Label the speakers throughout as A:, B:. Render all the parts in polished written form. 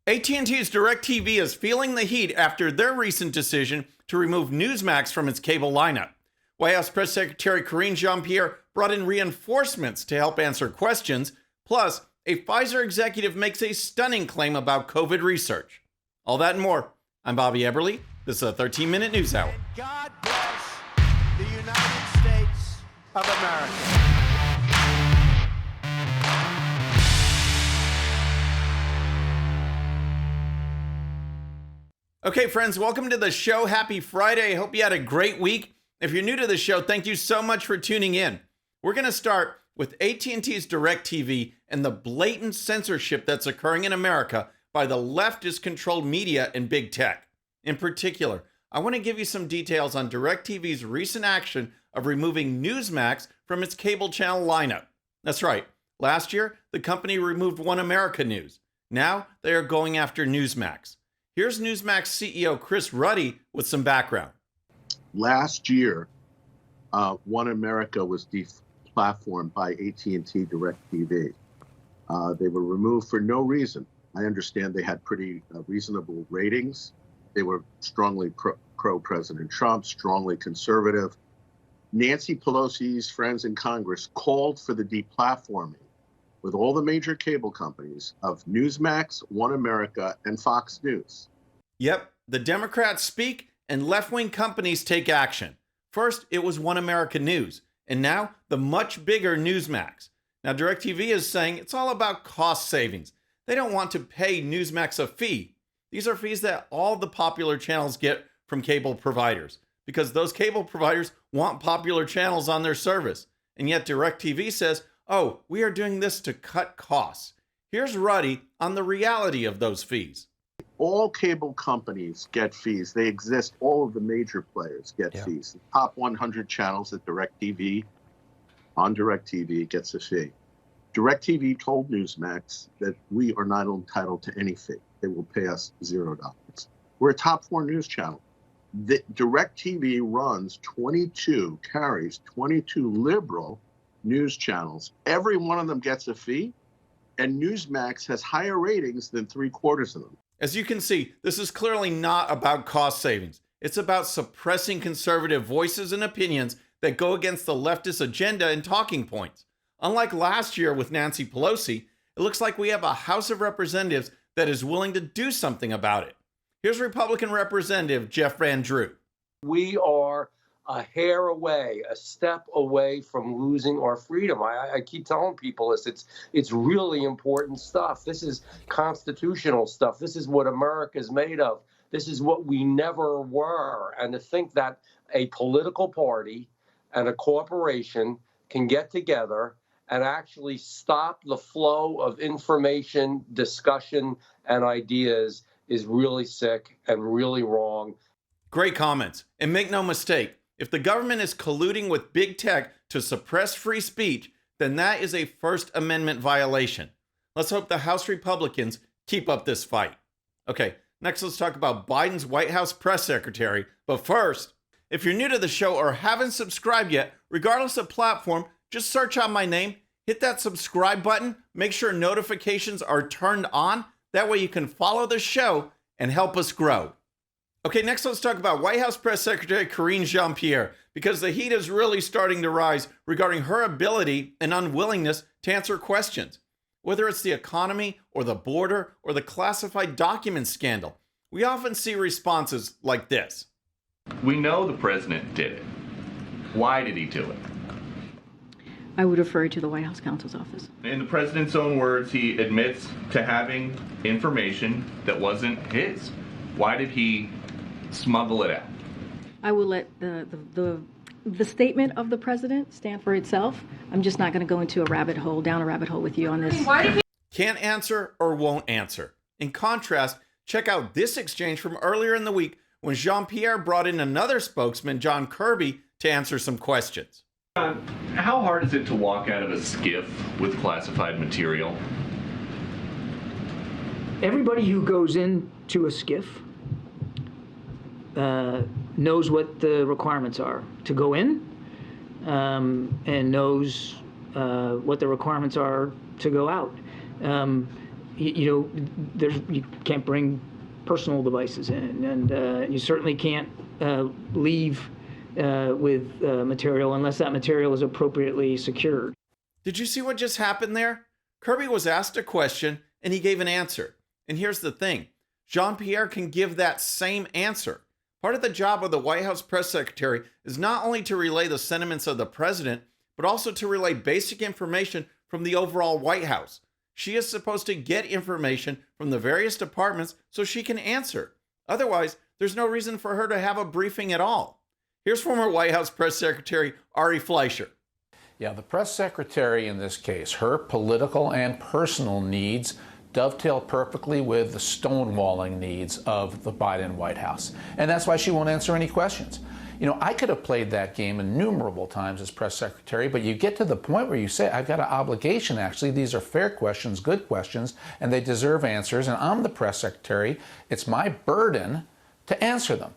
A: AT&T's DirecTV is feeling the heat after their recent decision to remove Newsmax from its cable lineup. White House Press Secretary Jean-Pierre brought in reinforcements to help answer questions. Plus, a Pfizer executive makes a stunning claim about COVID research. All that and more. I'm Bobby Eberle. This is a 13-minute news hour.
B: And God bless the United States of America.
A: Okay, friends, welcome to the show. Happy Friday. I hope you had a great week. If you're new to the show, thank you so much for tuning in. We're going to start with AT&T's DirecTV and the blatant censorship that's occurring in America by the leftist-controlled media and big tech. In particular, I want to give you some details on DirecTV's recent action of removing Newsmax from its cable channel lineup. That's right. Last year, the company removed One America News. Now, they are going after Newsmax. Here's Newsmax CEO Chris Ruddy with some background.
C: Last year, One America was deplatformed by AT&T DirecTV. They were removed for no reason. I understand they had pretty reasonable ratings. They were strongly pro-President Trump, strongly conservative. Nancy Pelosi's friends in Congress called for the deplatforming with all the major cable companies of Newsmax, One America, and Fox News.
A: Yep, the Democrats speak and left-wing companies take action. First, it was One America News, and now the much bigger Newsmax. Now, DirecTV is saying it's all about cost savings. They don't want to pay Newsmax a fee. These are fees that all the popular channels get from cable providers, because those cable providers want popular channels on their service. And yet DirecTV says, oh, we are doing this to cut costs. Here's Ruddy on the reality of those fees.
C: All cable companies get fees. They exist. All of the major players get fees. The top 100 channels at DirecTV, on DirecTV, gets a fee. DirecTV told Newsmax that we are not entitled to any fee. They will pay us $0. We're a top 4 news channel. The DirecTV carries 22 liberal news channels. Every one of them gets a fee, and Newsmax has higher ratings than 3/4 of them.
A: As you can see, this is clearly not about cost savings. It's about suppressing conservative voices and opinions that go against the leftist agenda and talking points. Unlike last year with Nancy Pelosi, it looks like we have a House of Representatives that is willing to do something about it. Here's Republican Representative Jeff Van Drew.
D: We are a hair away, a step away from losing our freedom. I keep telling people this. It's really important stuff. This is constitutional stuff. This is what America is made of. This is what we never were. And to think that a political party and a corporation can get together and actually stop the flow of information, discussion, and ideas is really sick and really wrong.
A: Great comments. And make no mistake, if the government is colluding with big tech to suppress free speech, then that is a First Amendment violation. Let's hope the House Republicans keep up this fight. Okay, next let's talk about Biden's White House press secretary. But first, if you're new to the show or haven't subscribed yet, regardless of platform, just search out my name, hit that subscribe button, make sure notifications are turned on. That way you can follow the show and help us grow. Okay, next let's talk about White House Press Secretary Jean-Pierre, because the heat is really starting to rise regarding her ability and unwillingness to answer questions. Whether it's the economy or the border or the classified documents scandal, we often see responses like this.
E: We know the president did it. Why did he do it?
F: I would refer you to the White House counsel's office.
E: In the president's own words, he admits to having information that wasn't his. Why did he smuggle it out?
F: I will let the statement of the president stand for itself. I'm just not going to go into down a rabbit hole with you on this.
A: Can't answer or won't answer. In contrast, check out this exchange from earlier in the week when Jean-Pierre brought in another spokesman, John Kirby, to answer some questions.
E: How hard is it to walk out of a skiff with classified material?
G: Everybody who goes into a skiff knows what the requirements are to go in, and knows what the requirements are to go out. you can't bring personal devices in, and you certainly can't leave with material unless that material is appropriately secured.
A: Did you see what just happened there? Kirby was asked a question and he gave an answer. And here's the thing. Jean-Pierre can give that same answer. Part of the job of the White House press secretary is not only to relay the sentiments of the president, but also to relay basic information from the overall White House. She is supposed to get information from the various departments so she can answer. Otherwise, there's no reason for her to have a briefing at all. Here's former White House press secretary Ari Fleischer.
H: Yeah, the press secretary in this case, her political and personal needs dovetail perfectly with the stonewalling needs of the Biden White House. And that's why she won't answer any questions. You know, I could have played that game innumerable times as press secretary, but you get to the point where you say, I've got an obligation, actually. These are fair questions, good questions, and they deserve answers. And I'm the press secretary. It's my burden to answer them.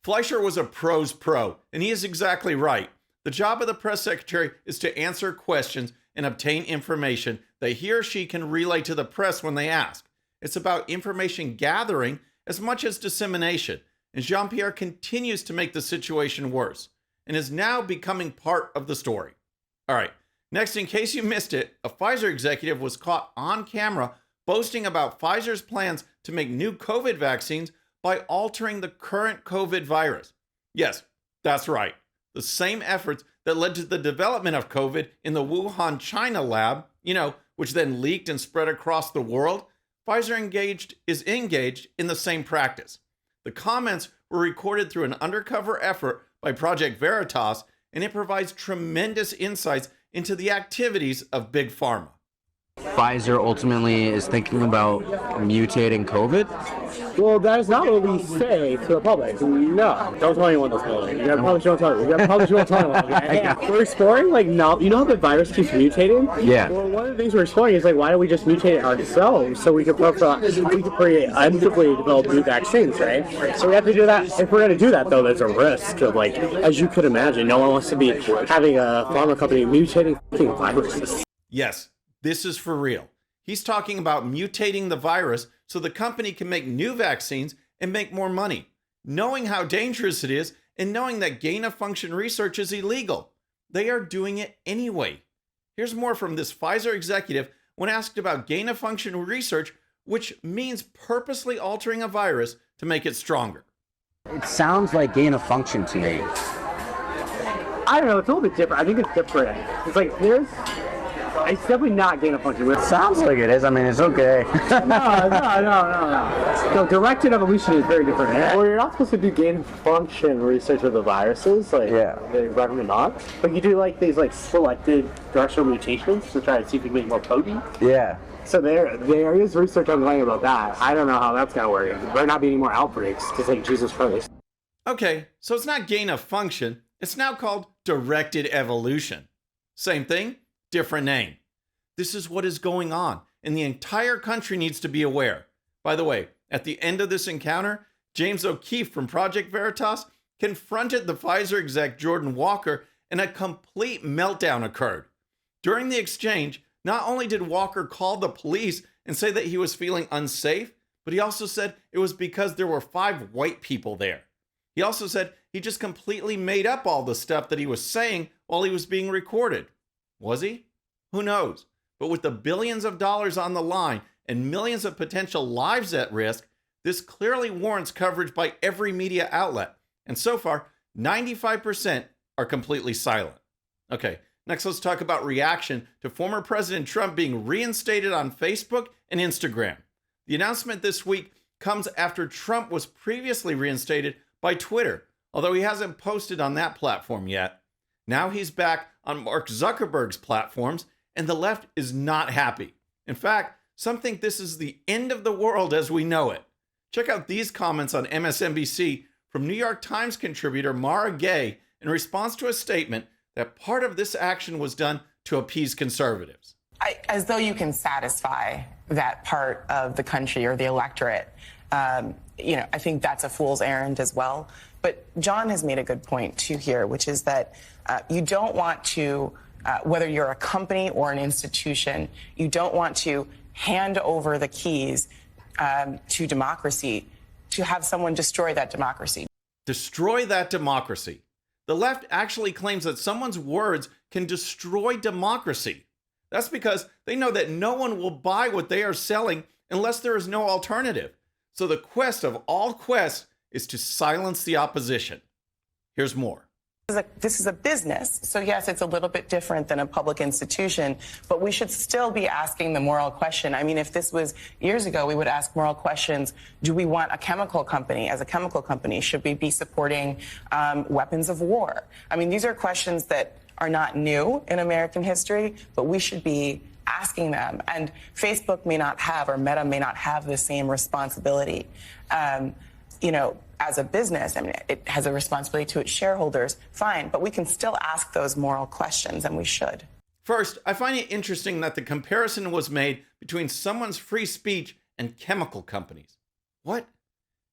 A: Fleischer was a pro's pro, and he is exactly right. The job of the press secretary is to answer questions and obtain information that he or she can relay to the press when they ask. It's about information gathering as much as dissemination, and Jean-Pierre continues to make the situation worse and is now becoming part of the story. All right, next, in case you missed it, a Pfizer executive was caught on camera boasting about Pfizer's plans to make new COVID vaccines by altering the current COVID virus. Yes, that's right. The same efforts that led to the development of COVID in the Wuhan, China lab, which then leaked and spread across the world, Pfizer is engaged in the same practice. The comments were recorded through an undercover effort by Project Veritas, and it provides tremendous insights into the activities of Big Pharma.
I: Pfizer ultimately is thinking about mutating COVID?
J: Well, that is not what we say to the public. No, don't tell anyone this. You probably shouldn't tell anyone. You probably shouldn't tell anyone. Okay? We're exploring, no, you know how the virus keeps mutating?
I: Yeah.
J: Well, one of the things we're exploring is, why don't we just mutate it ourselves so we could preemptively develop new vaccines, right? So we have to do that. If we're going to do that, though, there's a risk of, as you could imagine, no one wants to be having a pharma company mutating viruses.
A: Yes. This is for real. He's talking about mutating the virus so the company can make new vaccines and make more money, knowing how dangerous it is and knowing that gain-of-function research is illegal. They are doing it anyway. Here's more from this Pfizer executive when asked about gain-of-function research, which means purposely altering a virus to make it stronger.
I: It sounds like gain-of-function to me.
J: I don't know. It's a little bit different. I think it's different. It's it's definitely not gain-of-function.
I: It sounds like it is. I mean, it's okay.
J: No, directed evolution is very different. Well, you're not supposed to do gain-of-function research with the viruses. They recommend not. But you do these selected directional mutations to try to see if you can make more potent.
I: Yeah.
J: So there is research ongoing about that. I don't know how that's going to work. There better not be any more outbreaks, just Jesus Christ.
A: Okay, so it's not gain-of-function. It's now called directed evolution. Same thing, different name. This is what is going on, and the entire country needs to be aware. By the way, at the end of this encounter, James O'Keefe from Project Veritas confronted the Pfizer exec Jordan Walker, and a complete meltdown occurred. During the exchange, not only did Walker call the police and say that he was feeling unsafe, but he also said it was because there were 5 white people there. He also said he just completely made up all the stuff that he was saying while he was being recorded. Was he? Who knows? But with the billions of dollars on the line and millions of potential lives at risk, this clearly warrants coverage by every media outlet. And so far, 95% are completely silent. Okay, next let's talk about reaction to former President Trump being reinstated on Facebook and Instagram. The announcement this week comes after Trump was previously reinstated by Twitter, although he hasn't posted on that platform yet. Now he's back on Mark Zuckerberg's platforms, and the left is not happy. In fact, some think this is the end of the world as we know it. Check out these comments on MSNBC from New York Times contributor Mara Gay in response to a statement that part of this action was done to appease conservatives.
K: As though you can satisfy that part of the country or the electorate. I think that's a fool's errand as well. But John has made a good point, too, here, which is that you don't want to, whether you're a company or an institution, you don't want to hand over the keys to democracy, to have someone destroy that democracy.
A: Destroy that democracy. The left actually claims that someone's words can destroy democracy. That's because they know that no one will buy what they are selling unless there is no alternative. So the quest of all quests is to silence the opposition. Here's more.
K: This is a business, so yes, it's a little bit different than a public institution, but we should still be asking the moral question. I mean, if this was years ago, we would ask moral questions. Do we want a chemical company? As a chemical company, should we be supporting weapons of war? I mean, these are questions that are not new in American history, but we should be asking them. And Facebook may not have, or Meta may not have the same responsibility. As a business, I mean, it has a responsibility to its shareholders, fine, but we can still ask those moral questions, and we should.
A: First, I find it interesting that the comparison was made between someone's free speech and chemical companies. What?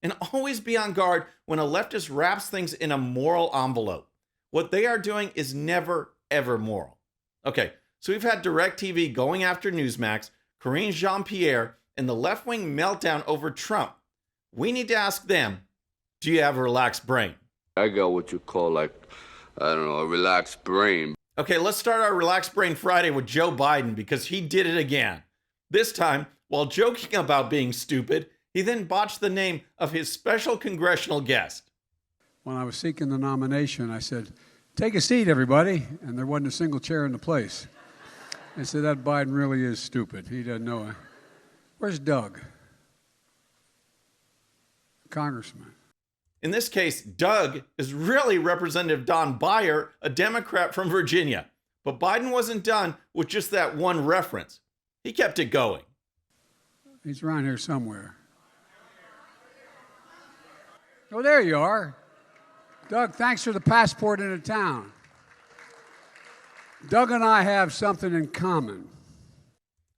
A: And always be on guard when a leftist wraps things in a moral envelope. What they are doing is never, ever moral. Okay, so we've had DirecTV going after Newsmax, Karine Jean-Pierre, and the Leftwing meltdown over Trump. We need to ask them, do you have a relaxed brain?
L: I got what you call, a relaxed brain.
A: Okay, let's start our Relaxed Brain Friday with Joe Biden because he did it again. This time, while joking about being stupid, he then botched the name of his special congressional guest.
M: When I was seeking the nomination, I said, "Take a seat, everybody," and there wasn't a single chair in the place. I said, that Biden really is stupid. He doesn't know it. Where's Doug? Congressman.
A: In this case, Doug is really Representative Don Beyer, a Democrat from Virginia. But Biden wasn't done with just that one reference. He kept it going.
M: He's around here somewhere. Oh, there you are. Doug, thanks for the passport into town. Doug and I have something in common.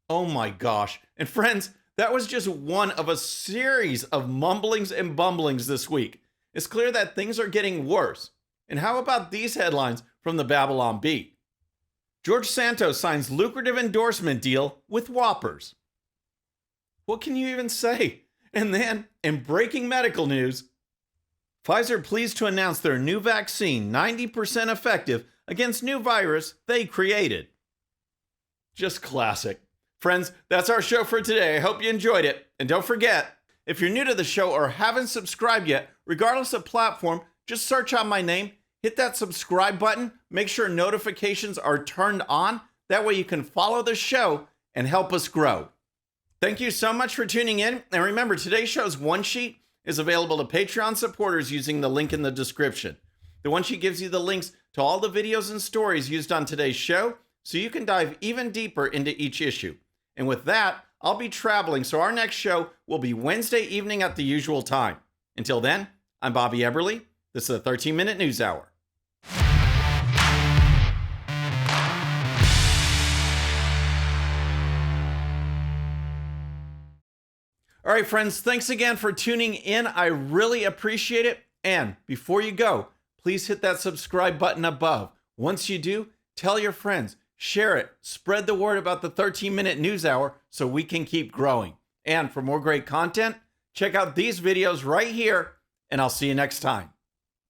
A: Oh my gosh. And friends, that was just one of a series of mumblings and bumblings this week. It's clear that things are getting worse. And how about these headlines from the Babylon Bee? George Santos signs lucrative endorsement deal with Whoppers. What can you even say? And then, in breaking medical news, Pfizer pleased to announce their new vaccine 90% effective against new virus they created. Just classic. Friends, that's our show for today. I hope you enjoyed it. And don't forget, if you're new to the show or haven't subscribed yet, regardless of platform, just search out my name, hit that subscribe button, make sure notifications are turned on. That way you can follow the show and help us grow. Thank you so much for tuning in. And remember, today's show's one sheet is available to Patreon supporters using the link in the description. The one sheet gives you the links to all the videos and stories used on today's show, so you can dive even deeper into each issue. And with that, I'll be traveling, so our next show will be Wednesday evening at the usual time. Until then, I'm Bobby Eberle. This is the 13-Minute News Hour. All right, friends, thanks again for tuning in. I really appreciate it. And before you go, please hit that subscribe button above. Once you do, tell your friends, share it, spread the word about the 13-Minute News Hour so we can keep growing. And for more great content, check out these videos right here, and I'll see you next time.